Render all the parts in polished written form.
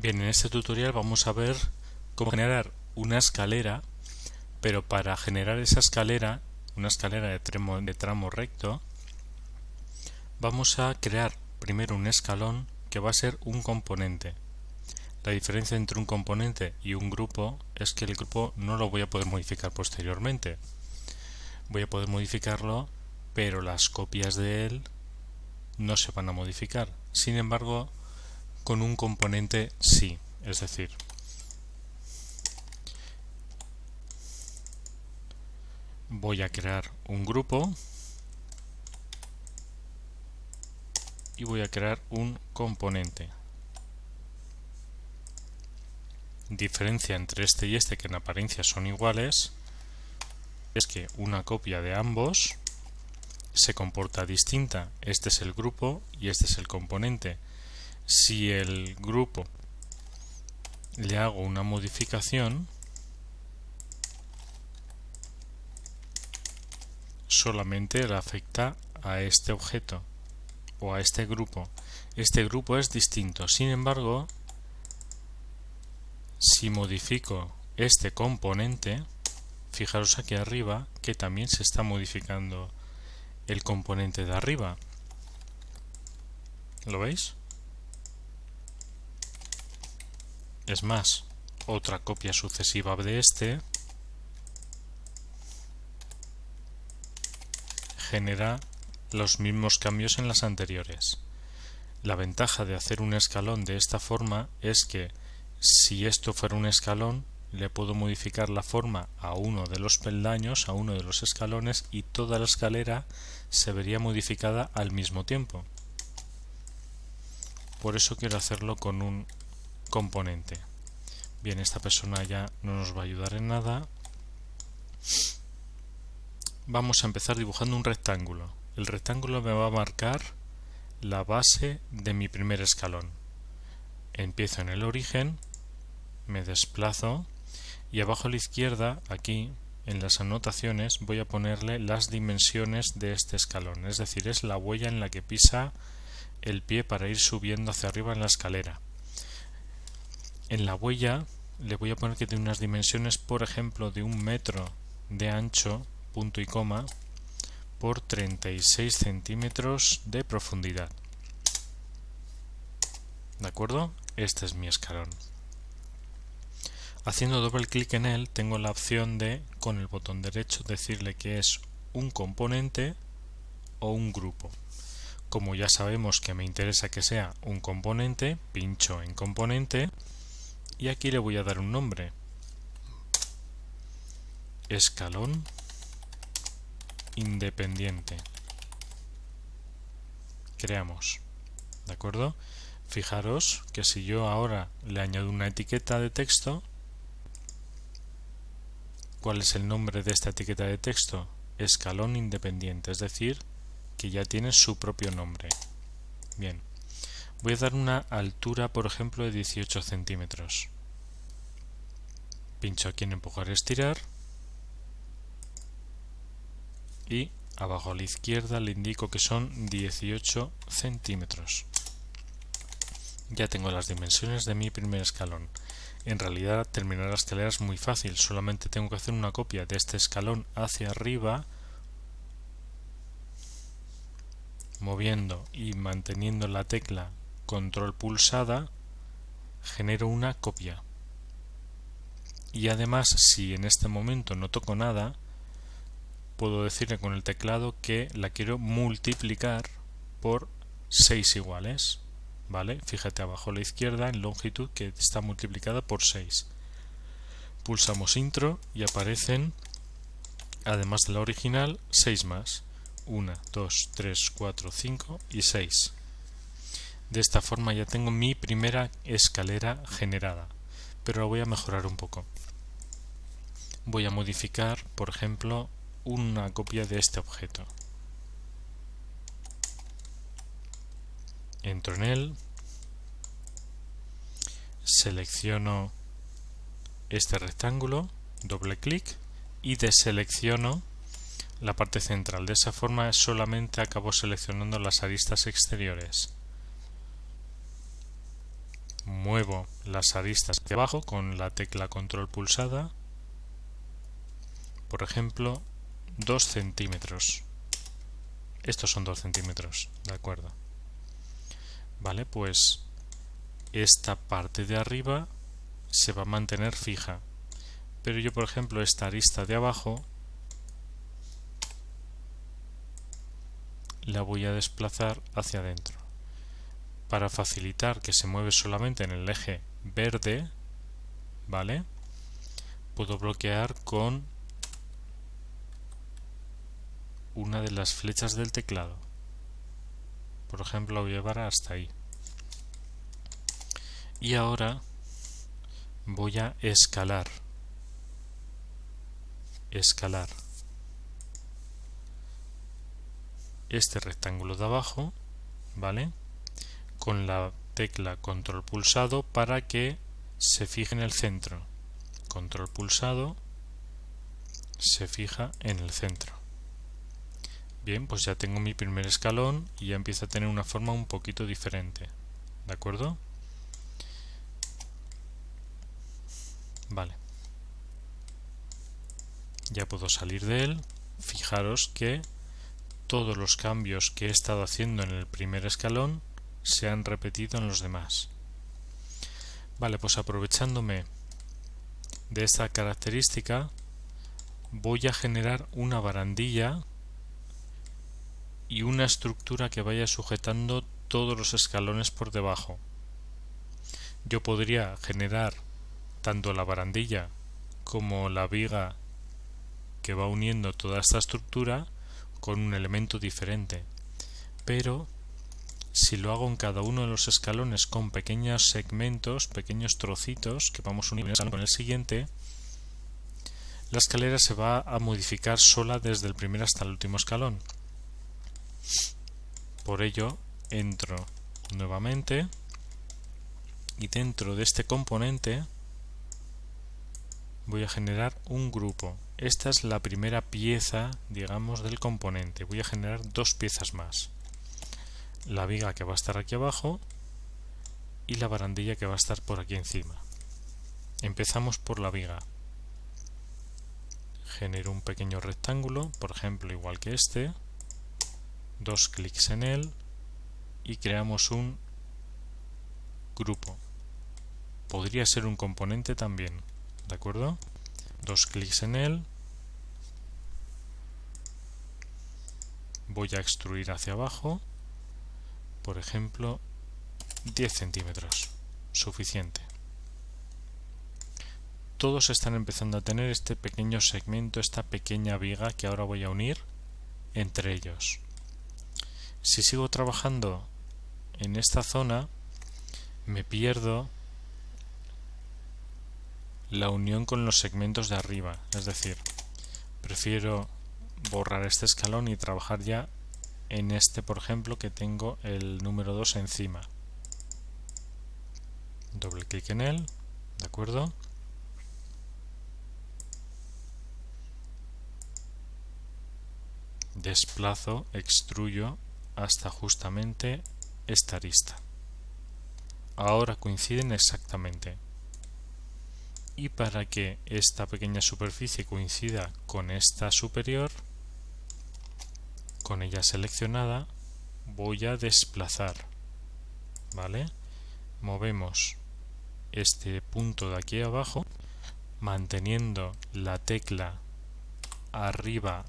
Bien, en este tutorial vamos a ver cómo generar una escalera, pero para generar esa escalera, una escalera de tramo recto, vamos a crear primero un escalón que va a ser un componente. La diferencia entre un componente y un grupo es que el grupo no lo voy a poder modificar posteriormente. Voy a poder modificarlo, pero las copias de él no se van a modificar. Sin embargo, con un componente sí. Es decir, voy a crear un grupo y voy a crear un componente. Diferencia entre este y este, que en apariencia son iguales, es que una copia de ambos se comporta distinta. Este es el grupo y este es el componente. Si el grupo le hago una modificación, solamente le afecta a este objeto o a este grupo. Este grupo es distinto. Sin embargo, si modifico este componente, fijaros aquí arriba que también se está modificando el componente de arriba. ¿Lo veis? Es más, otra copia sucesiva de este genera los mismos cambios en las anteriores. La ventaja de hacer un escalón de esta forma es que si esto fuera un escalón, le puedo modificar la forma a uno de los peldaños, a uno de los escalones, y toda la escalera se vería modificada al mismo tiempo. Por eso quiero hacerlo con un componente. Bien, esta persona ya no nos va a ayudar en nada. Vamos a empezar dibujando un rectángulo. El rectángulo me va a marcar la base de mi primer escalón. Empiezo en el origen, me desplazo y abajo a la izquierda, aquí en las anotaciones, voy a ponerle las dimensiones de este escalón, es decir, es la huella en la que pisa el pie para ir subiendo hacia arriba en la escalera. En la huella le voy a poner que tiene unas dimensiones, por ejemplo, de 1 metro de ancho, punto y coma, por 36 centímetros de profundidad. ¿De acuerdo? Este es mi escalón. Haciendo doble clic en él, tengo la opción de, con el botón derecho, decirle que es un componente o un grupo. Como ya sabemos que me interesa que sea un componente, pincho en componente y aquí le voy a dar un nombre. Escalón independiente. Creamos. ¿De acuerdo? Fijaros que si yo ahora le añado una etiqueta de texto, ¿cuál es el nombre de esta etiqueta de texto? Escalón independiente, es decir, que ya tiene su propio nombre. Bien, voy a dar una altura, por ejemplo, de 18 centímetros. Pincho aquí en empujar y estirar y abajo a la izquierda le indico que son 18 centímetros. Ya tengo las dimensiones de mi primer escalón. En realidad, terminar la escalera es muy fácil, solamente tengo que hacer una copia de este escalón hacia arriba, moviendo y manteniendo la tecla control pulsada, genero una copia. Y además, si en este momento no toco nada, puedo decirle con el teclado que la quiero multiplicar por 6 iguales. ¿Vale? Fíjate abajo a la izquierda en longitud que está multiplicada por 6. Pulsamos intro y aparecen, además de la original, 6 más. 1, 2, 3, 4, 5 y 6. De esta forma ya tengo mi primera escalera generada, pero la voy a mejorar un poco. Voy a modificar, por ejemplo, una copia de este objeto. Entro en él, selecciono este rectángulo, doble clic y deselecciono la parte central. De esa forma solamente acabo seleccionando las aristas exteriores. muevo las aristas hacia abajo con la tecla control pulsada, por ejemplo 2 centímetros. Estos son 2 centímetros, ¿de acuerdo? Vale, pues esta parte de arriba se va a mantener fija, pero yo, por ejemplo, esta arista de abajo la voy a desplazar hacia adentro. Para facilitar que se mueve solamente en el eje verde, ¿vale? Puedo bloquear con una de las flechas del teclado. Por ejemplo, la voy a llevar hasta ahí. Y ahora voy a escalar. Este rectángulo de abajo, ¿vale? Con la tecla control pulsado para que se fije en el centro. Control pulsado, se fija en el centro. Bien, pues ya tengo mi primer escalón y ya empieza a tener una forma un poquito diferente. ¿De acuerdo? Vale. Ya puedo salir de él. Fijaros que todos los cambios que he estado haciendo en el primer escalón se han repetido en los demás. Vale, pues aprovechándome de esta característica, voy a generar una barandilla y una estructura que vaya sujetando todos los escalones por debajo. Yo podría generar tanto la barandilla como la viga que va uniendo toda esta estructura con un elemento diferente, pero si lo hago en cada uno de los escalones con pequeños segmentos, pequeños trocitos que vamos a unir un escalón con el siguiente, la escalera se va a modificar sola desde el primer hasta el último escalón. Por ello, entro nuevamente y dentro de este componente voy a generar un grupo. Esta es la primera pieza, digamos, del componente. Voy a generar dos piezas más. La viga que va a estar aquí abajo y la barandilla que va a estar por aquí encima. Empezamos por la viga. Genero un pequeño rectángulo, por ejemplo, igual que este. Dos clics en él y creamos un grupo. Podría ser un componente también, ¿de acuerdo? Dos clics en él. Voy a extruir hacia abajo, por ejemplo, 10 centímetros. Suficiente. Todos están empezando a tener este pequeño segmento, esta pequeña viga que ahora voy a unir entre ellos. Si sigo trabajando en esta zona, me pierdo la unión con los segmentos de arriba, es decir, prefiero borrar este escalón y trabajar ya en este, por ejemplo, que tengo el número 2 encima. Doble clic en él, ¿de acuerdo? Desplazo, extruyo hasta justamente esta arista. Ahora coinciden exactamente. Y para que esta pequeña superficie coincida con esta superior, con ella seleccionada, voy a desplazar, ¿vale? Movemos este punto de aquí abajo, manteniendo la tecla arriba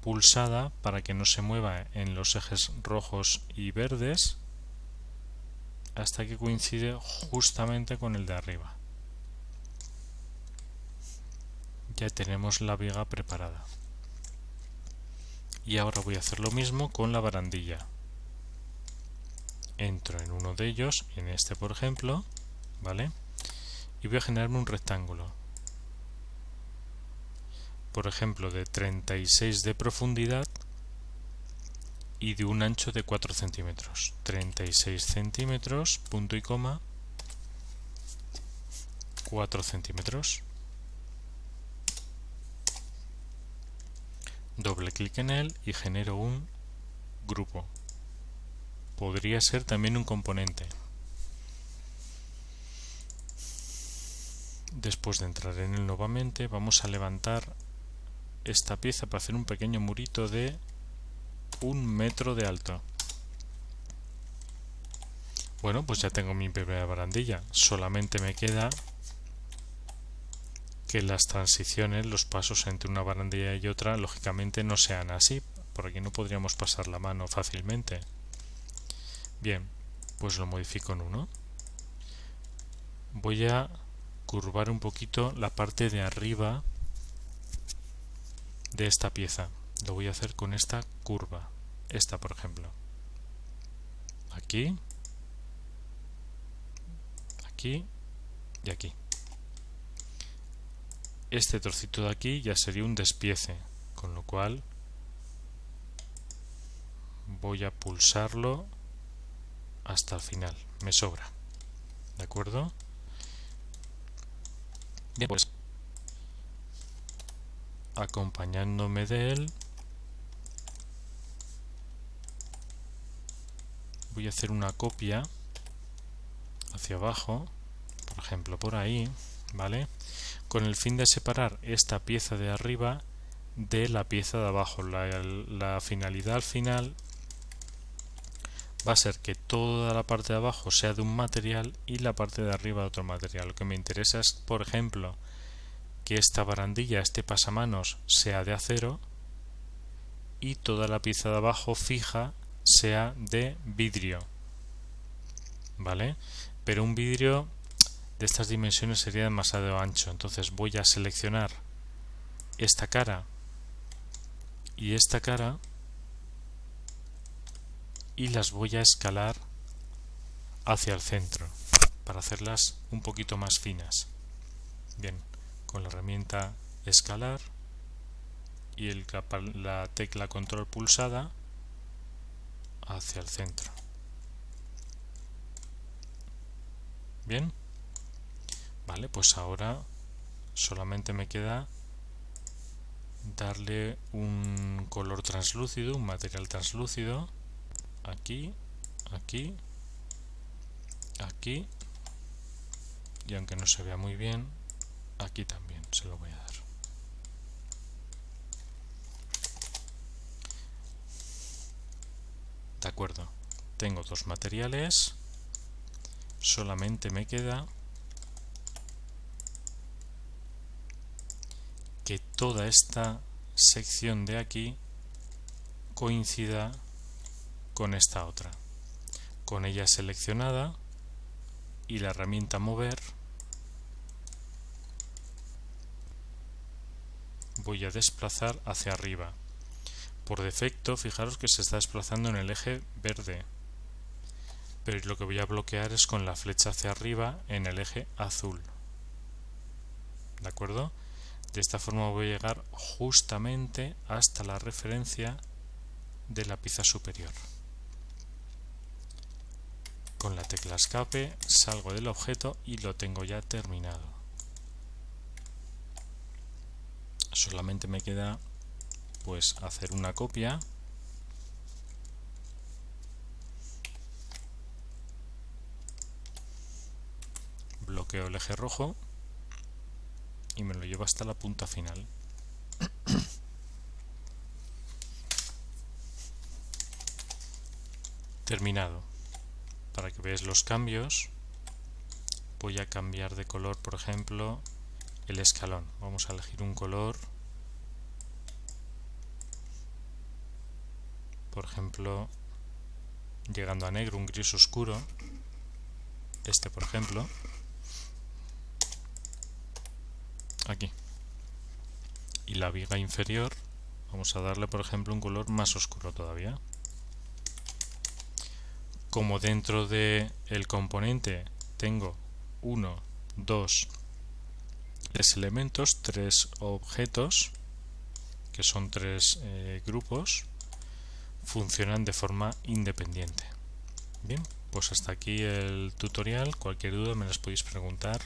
pulsada para que no se mueva en los ejes rojos y verdes hasta que coincide justamente con el de arriba. Ya tenemos la viga preparada. Y ahora voy a hacer lo mismo con la barandilla. Entro en uno de ellos, en este por ejemplo, ¿vale? Y voy a generarme un rectángulo. Por ejemplo, de 36 de profundidad y de un ancho de 4 centímetros. 36 centímetros, punto y coma, 4 centímetros. Doble clic en él y genero un grupo. Podría ser también un componente. después de entrar en él nuevamente, vamos a levantar esta pieza para hacer un pequeño murito de 1 metro de alto. Bueno, pues ya tengo mi primera barandilla. Solamente me queda que las transiciones, los pasos entre una barandilla y otra, lógicamente no sean así, porque no podríamos pasar la mano fácilmente. Bien, pues lo modifico en 1. Voy a curvar un poquito la parte de arriba de esta pieza. Lo voy a hacer con esta curva, esta por ejemplo. Aquí, aquí y aquí. Este trocito de aquí ya sería un despiece, con lo cual voy a pulsarlo hasta el final, me sobra. ¿De acuerdo? Bien, pues acompañándome de él, voy a hacer una copia hacia abajo, por ejemplo por ahí, ¿vale? Con el fin de separar esta pieza de arriba de la pieza de abajo. La finalidad al final va a ser que toda la parte de abajo sea de un material y la parte de arriba de otro material. Lo que me interesa es, por ejemplo, que esta barandilla, este pasamanos, sea de acero y toda la pieza de abajo fija sea de vidrio, ¿vale? Pero un vidrio de estas dimensiones sería demasiado ancho, entonces voy a seleccionar esta cara y esta cara y las voy a escalar hacia el centro para hacerlas un poquito más finas. Bien, con la herramienta escalar y la tecla control pulsada hacia el centro. Bien, vale, pues ahora solamente me queda darle un color translúcido, un material translúcido, aquí, aquí, aquí, y aunque no se vea muy bien, aquí también se lo voy a dar. De acuerdo, tengo dos materiales, solamente me queda que toda esta sección de aquí coincida con esta otra. Con ella seleccionada y la herramienta mover, voy a desplazar hacia arriba. Por defecto, fijaros que se está desplazando en el eje verde, pero lo que voy a bloquear es con la flecha hacia arriba en el eje azul. ¿De acuerdo? De esta forma voy a llegar justamente hasta la referencia de la pieza superior. Con la tecla escape salgo del objeto y lo tengo ya terminado. Solamente me queda pues hacer una copia, bloqueo el eje rojo y me lo llevo hasta la punta final. Terminado. Para que veáis los cambios, voy a cambiar de color, por ejemplo, el escalón. Vamos a elegir un color, por ejemplo, llegando a negro, un gris oscuro, este por ejemplo, aquí. Y la viga inferior, vamos a darle por ejemplo un color más oscuro todavía. Como dentro del componente tengo 1, 2, 3 elementos, 3 objetos, que son 3 grupos, funcionan de forma independiente. Bien, pues hasta aquí el tutorial. Cualquier duda me las podéis preguntar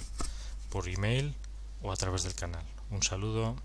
por email o a través del canal. Un saludo.